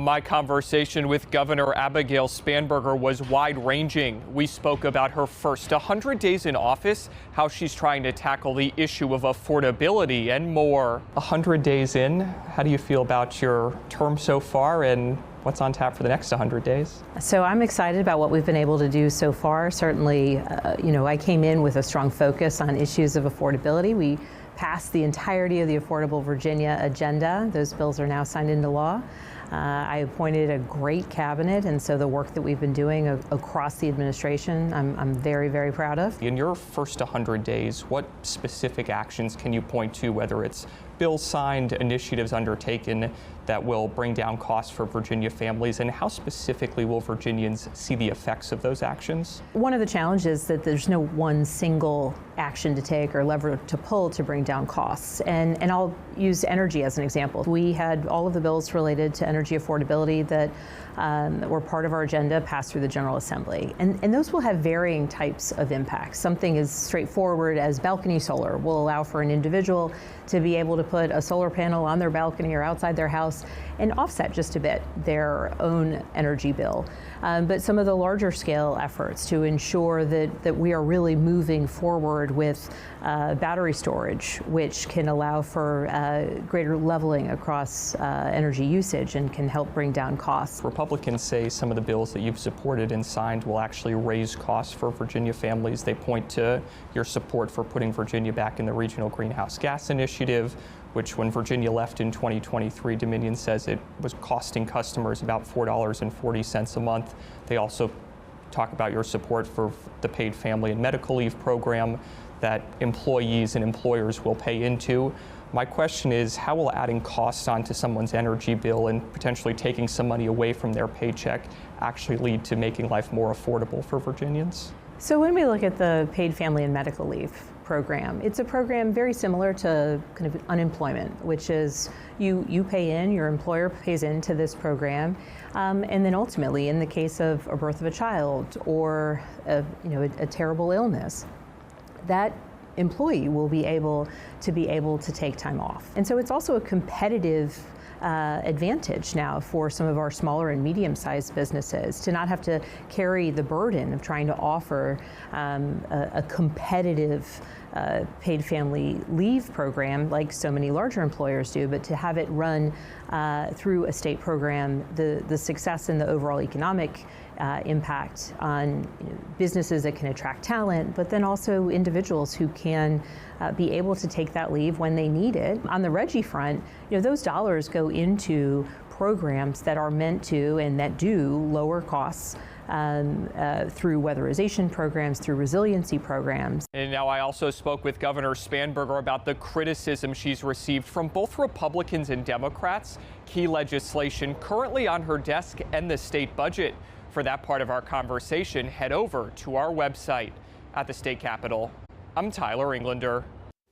My conversation with Governor Abigail Spanberger was wide-ranging. We spoke about her first 100 days in office, how she's trying to tackle the issue of affordability, and more. 100 days in, how do you feel about your term so far, and what's on tap for the next 100 days? So I'm excited about what we've been able to do so far. Certainly, I came in with a strong focus on issues of affordability. We passed the entirety of the Affordable Virginia agenda. Those bills are now signed into law. I appointed a great cabinet, and so the work that we've been doing across the administration, I'm very, very proud of. In your first 100 days, what specific actions can you point to, whether it's bills signed, initiatives undertaken that will bring down costs for Virginia families, and how specifically will Virginians see the effects of those actions? One of the challenges is that there's no one single action to take or lever to pull to bring down costs. And I'll use energy as an example. We had all of the bills related to energy affordability that were part of our agenda passed through the General Assembly. And those will have varying types of impacts. Something as straightforward as balcony solar will allow for an individual to be able to put a solar panel on their balcony or outside their house and offset just a bit their own energy bill. But some of the larger scale efforts to ensure that we are really moving forward with battery storage, which can allow for greater leveling across energy usage and can help bring down costs. Republicans say some of the bills that you've supported and signed will actually raise costs for Virginia families. They point to your support for putting Virginia back in the Regional Greenhouse Gas Initiative, which when Virginia left in 2023, Dominion says it was costing customers about $4.40 a month. They also talk about your support for the paid family and medical leave program that employees and employers will pay into. My question is, how will adding costs onto someone's energy bill and potentially taking some money away from their paycheck actually lead to making life more affordable for Virginians? So when we look at the paid family and medical leave program, it's a program very similar to kind of unemployment, which is you pay in, your employer pays into this program, and then ultimately, in the case of a birth of a child or a terrible illness, that employee will be able to take time off. And so it's also a competitive advantage now for some of our smaller and medium-sized businesses to not have to carry the burden of trying to offer a competitive paid family leave program like so many larger employers do, but to have it run through a state program, the success and the overall economic impact on businesses that can attract talent, but then also individuals who can be able to take that leave when they need it. On the RGGI front, those dollars go into programs that are meant to and that do lower costs through weatherization programs, through resiliency programs. And now I also spoke with Governor Spanberger about the criticism she's received from both Republicans and Democrats. Key legislation currently on her desk and the state budget. For that part of our conversation, head over to our website. At the state capitol, I'm Tyler Englander.